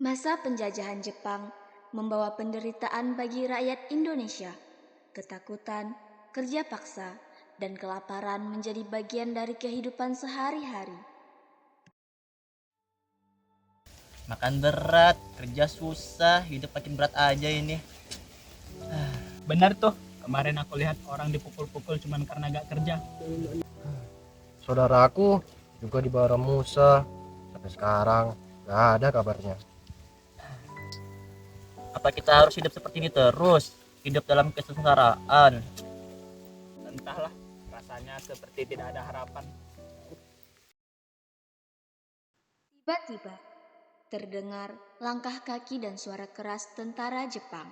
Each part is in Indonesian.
Masa penjajahan Jepang membawa penderitaan bagi rakyat Indonesia. Ketakutan, kerja paksa, dan kelaparan menjadi bagian dari kehidupan sehari-hari. Makan berat, kerja susah, hidup makin berat aja ini. Benar tuh, kemarin aku lihat orang dipukul-pukul cuman karena gak kerja. Saudaraku juga di Bara Musa, sampai sekarang gak ada kabarnya. Apa kita harus hidup seperti ini terus? Hidup dalam kesengsaraan. Entahlah, rasanya seperti tidak ada harapan. Tiba-tiba, terdengar langkah kaki dan suara keras tentara Jepang.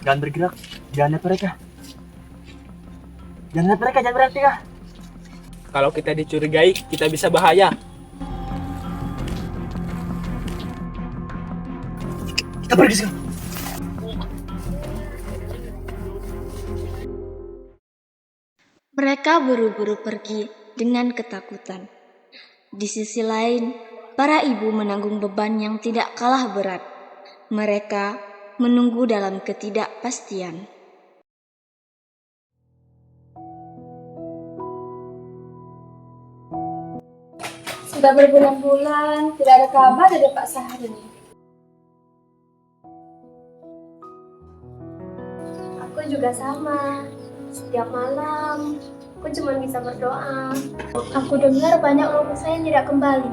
Jangan bergerak, jangan lihat mereka. Jangan lihat mereka, jangan bergerak. Kalau kita dicurigai, kita bisa bahaya. Kita pergi sekarang. Mereka buru-buru pergi dengan ketakutan. Di sisi lain, para ibu menanggung beban yang tidak kalah berat. Mereka menunggu dalam ketidakpastian. Sudah berbulan-bulan tidak ada kabar dari Pak Sahri. Aku juga sama. Setiap malam aku cuma bisa berdoa. Aku dengar banyak orang saya yang tidak kembali.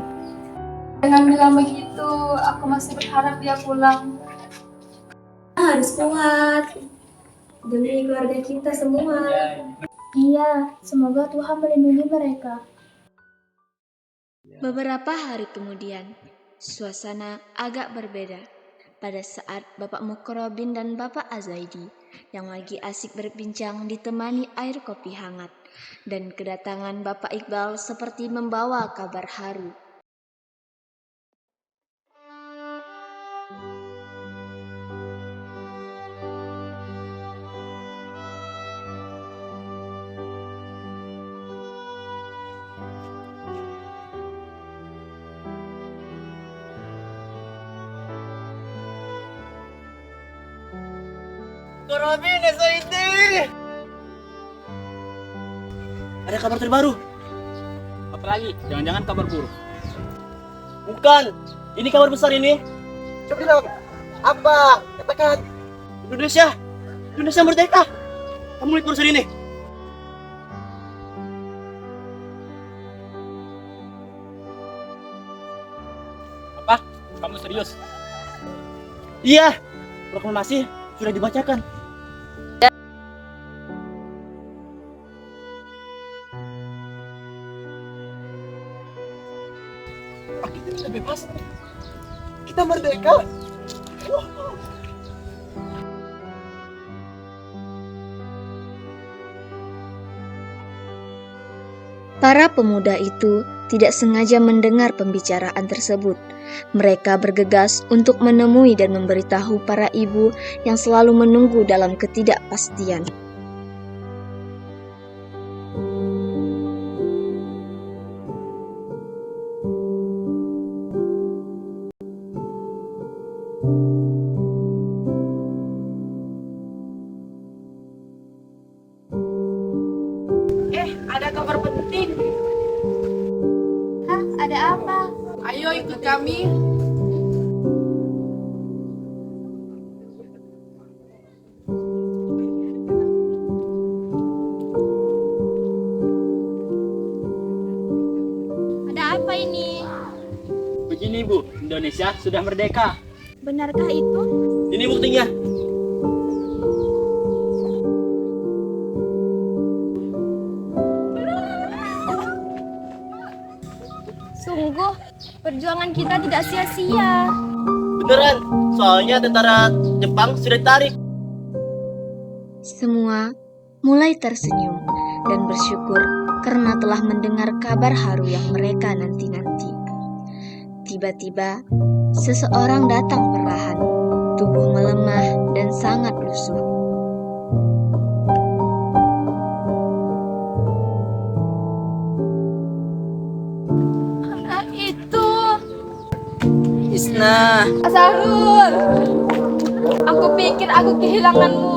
Dengan bilang begitu, aku masih berharap dia pulang. Harus kuat demi keluarga kita semua. Iya, semoga Tuhan melindungi mereka. Beberapa hari kemudian, suasana agak berbeda. Pada saat Bapak Mukrobin dan Bapak Azaidi yang lagi asik berbincang ditemani air kopi hangat, dan kedatangan Bapak Iqbal seperti membawa kabar haru. Korobin, Azaidi! Ada kabar terbaru? Apa lagi? Jangan-jangan kabar buruk. Bukan, ini kabar besar ini. Coba bilang, apa? Katakan. Indonesia merdeka. Kamu lihat urusan ini. Apa? Kamu serius? Iya, proklamasi sudah dibacakan. Kita sudah bebas. Kita merdeka. Para pemuda itu tidak sengaja mendengar pembicaraan tersebut. Mereka bergegas untuk menemui dan memberitahu para ibu yang selalu menunggu dalam ketidakpastian. Ada kabar penting. Hah, ada apa? Ayo ikut kami. Ada apa ini? Begini Bu, Indonesia sudah merdeka. Benarkah itu? Ini buktinya. Sungguh, perjuangan kita tidak sia-sia. Beneran, soalnya tentara Jepang sudah ditarik. Semua mulai tersenyum dan bersyukur karena telah mendengar kabar haru yang mereka nanti-nanti. Tiba-tiba, seseorang datang perlahan, tubuh melemah dan sangat lusuh. Anak itu. Isna, Asarul. Aku pikir aku kehilanganmu.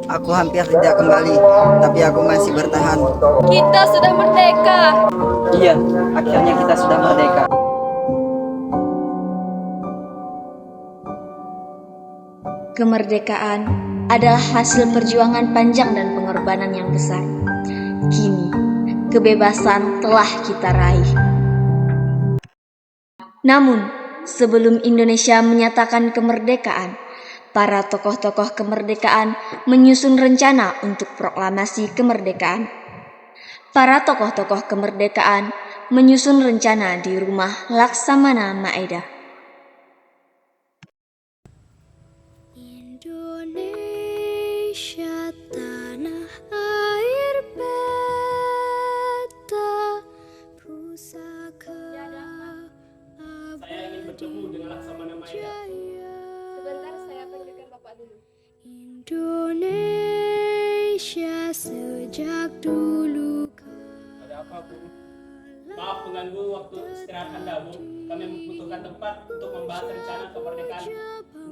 Aku hampir tidak kembali, tapi aku masih bertahan. Kita sudah merdeka. Iya, akhirnya kita sudah merdeka. Kemerdekaan adalah hasil perjuangan panjang dan pengorbanan yang besar. Kini, kebebasan telah kita raih. Namun, sebelum Indonesia menyatakan kemerdekaan, para tokoh-tokoh kemerdekaan menyusun rencana untuk proklamasi kemerdekaan. Para tokoh-tokoh kemerdekaan menyusun rencana di rumah Laksamana Maeda. Indonesia tanah air beta pusaka Saya ingin bertemu dengan Laksamana Maeda. Sebentar saya panggilkan Bapak dulu. Indonesia sejak dulu. Ada apa, Bu? Maaf mengganggu waktu istirahat Anda, Bu. Kami membutuhkan tempat untuk membahas rencana kemerdekaan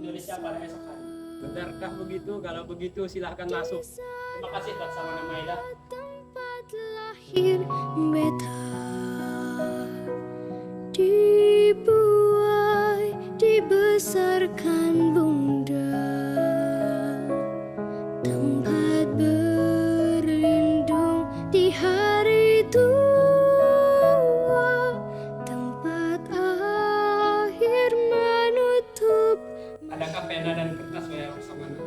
Indonesia pada esok hari. Benarkah begitu? Kalau begitu silahkan masuk. Terima kasih Laksamana Maeda. Tempat lahir beta dibuai, dibesarkan bunda, tempat berlindung di hari tua, tempat akhir menutup. Adakah pena dan kertas ya Laksamana?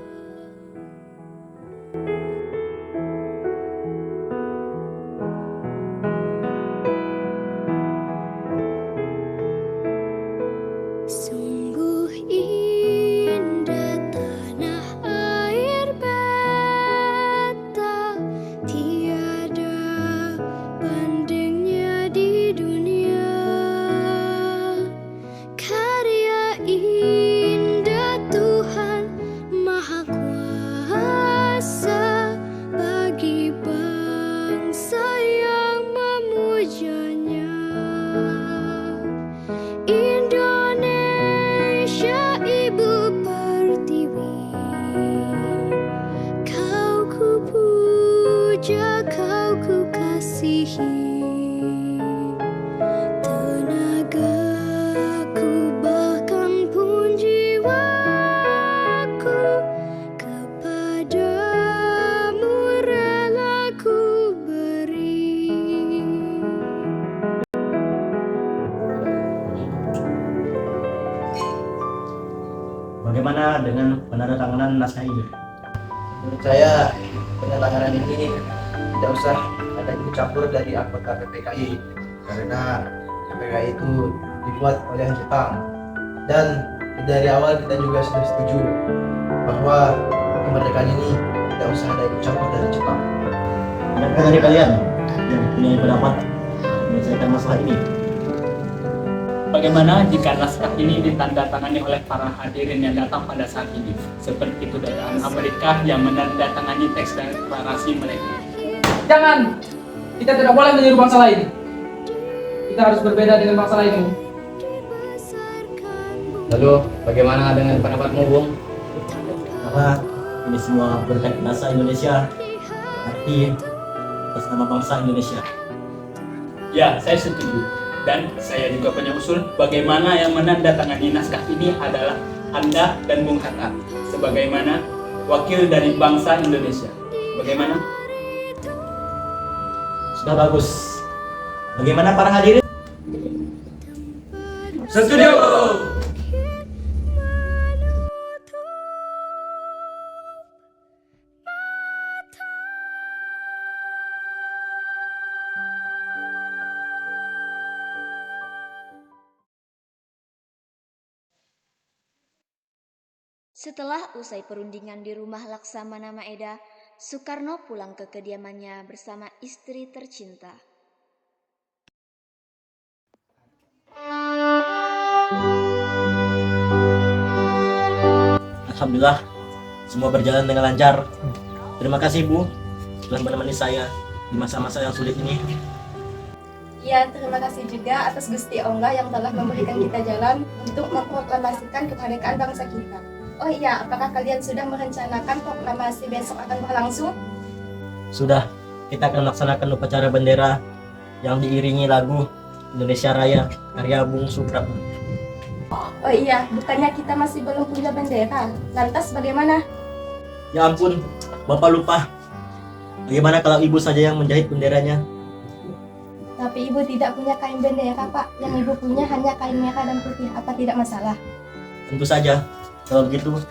Sungguh indah tanah air beta, tiada bandingnya di dunia. Karya indah Tuhan Maha Kuasa bagi bangsa yang memujanya. Indonesia ibu pertiwi, kau ku puja, kau ku kasihi. Tenagaku bahkan pun jiwaku kepadamu rela ku beri. bagaimana dengan penandatanganan naskah ini? Menurut saya penandatanganan ini tidak usah ada ikut campur dari anggota PPKI, karena PPKI itu dibuat oleh Jepang, dan dari awal kita juga sudah setuju bahwa kemerdekaan ini tidak usah ada ikut campur dari Jepang. Adakah dari kalian yang punya pendapat menyelesaikan masalah ini? Bagaimana jika naskah ini ditandatangani oleh para hadirin yang datang pada saat ini, seperti kedutaan Amerika yang menandatangani teks deklarasi mereka? Jangan. Kita tidak boleh meniru bangsa lain. Kita harus berbeda dengan bangsa lain. Lalu bagaimana dengan pendapatmu, Bung? Karena ini semua berkat bahasa Indonesia, arti atas nama bangsa Indonesia. Ya, saya setuju. Dan saya juga punya usul bagaimana yang menandatangani naskah ini adalah Anda dan Bung Hatta sebagaimana wakil dari bangsa Indonesia. Bagaimana? Sudah bagus. Bagaimana para hadirin? Setuju. Setelah usai perundingan di rumah Laksamana Maeda, Soekarno pulang ke kediamannya bersama istri tercinta. Alhamdulillah, semua berjalan dengan lancar. Terima kasih Bu, telah menemani saya di masa-masa yang sulit ini. Ya, terima kasih juga atas Gusti Allah yang telah memberikan kita jalan untuk memproklamasikan kemerdekaan bangsa kita. Oh iya, apakah kalian sudah merencanakan proklamasi besok akan berlangsung? Sudah, kita akan melaksanakan upacara bendera yang diiringi lagu Indonesia Raya karya Bung Supratman. Oh iya, bukannya kita masih belum punya bendera. Lantas bagaimana? Ya ampun, Bapak lupa. Bagaimana kalau Ibu saja yang menjahit benderanya? Tapi ibu tidak punya kain bendera, Pak. Yang ibu punya hanya kain merah dan putih. Apa tidak masalah? Tentu saja. Kalau begitu,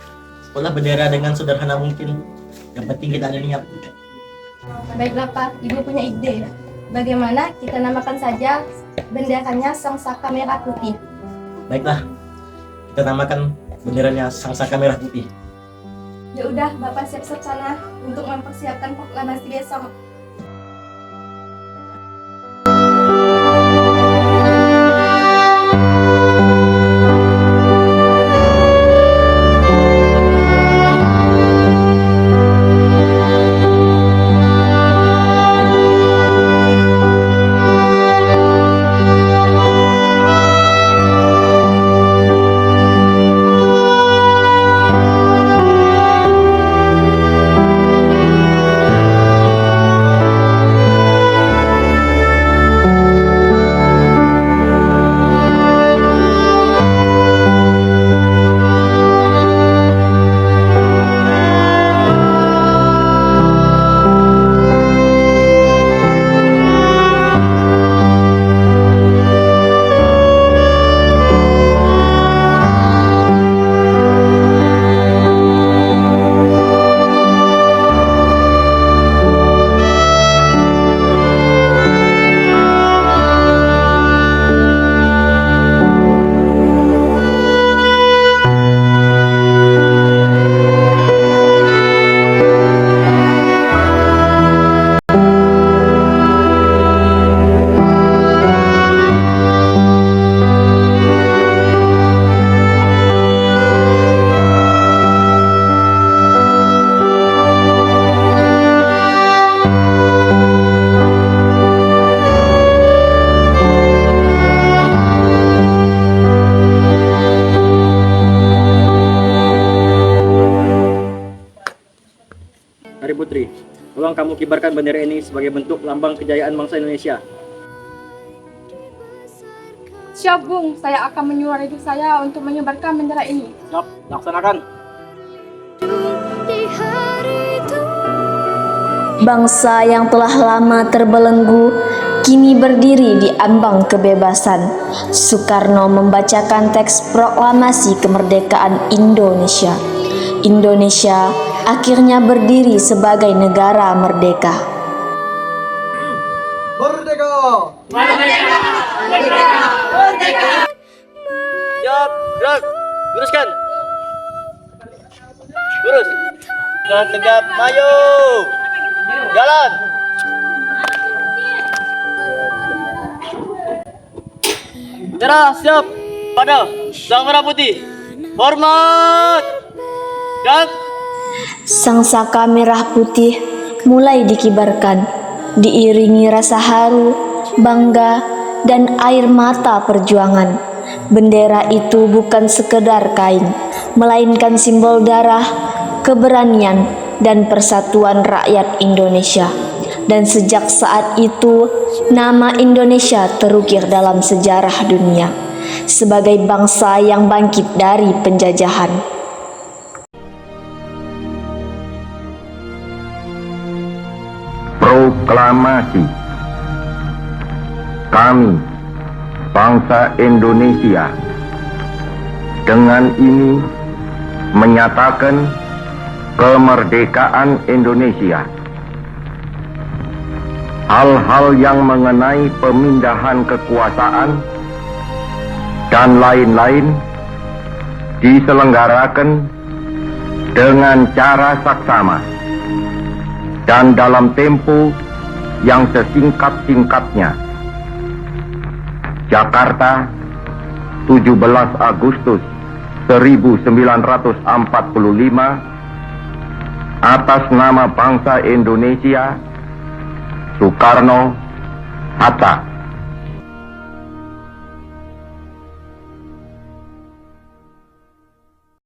buatlah bendera dengan sederhana mungkin. Yang penting kita ada niat. Baiklah, Pak. Ibu punya ide. Bagaimana kita namakan saja benderanya Sang Saka Merah Putih? Baiklah, kita namakan benderanya Sang Saka Merah Putih. Ya udah, Bapak siap-siap sana untuk mempersiapkan proklamasi besok. Mari Putri, tolong kamu kibarkan bendera ini sebagai bentuk lambang kejayaan bangsa Indonesia. Siap, Bung. Saya akan menyuruh ibu saya untuk menyebarkan bendera ini. Siap, laksanakan. Bangsa yang telah lama terbelenggu kini berdiri di ambang kebebasan. Soekarno membacakan teks proklamasi kemerdekaan Indonesia. Indonesia akhirnya berdiri sebagai negara merdeka. Merdeka! Siap, gerak, luruskan. Lurus. Dan tegap, maju. Jalan. Bendera siap. Pada Sang Merah Putih. Hormat. Dan Sang Saka Merah Putih mulai dikibarkan, diiringi rasa haru, bangga, dan air mata perjuangan. Bendera itu bukan sekedar kain, melainkan simbol darah, keberanian, dan persatuan rakyat Indonesia. Dan sejak saat itu, nama Indonesia terukir dalam sejarah dunia sebagai bangsa yang bangkit dari penjajahan. Proklamasi. Kami, bangsa Indonesia, dengan ini menyatakan kemerdekaan Indonesia. Hal-hal yang mengenai pemindahan kekuasaan dan lain-lain diselenggarakan dengan cara saksama dan dalam tempo yang sesingkat-singkatnya. Jakarta, 17 Agustus 1945 atas nama bangsa Indonesia, Soekarno-Hatta.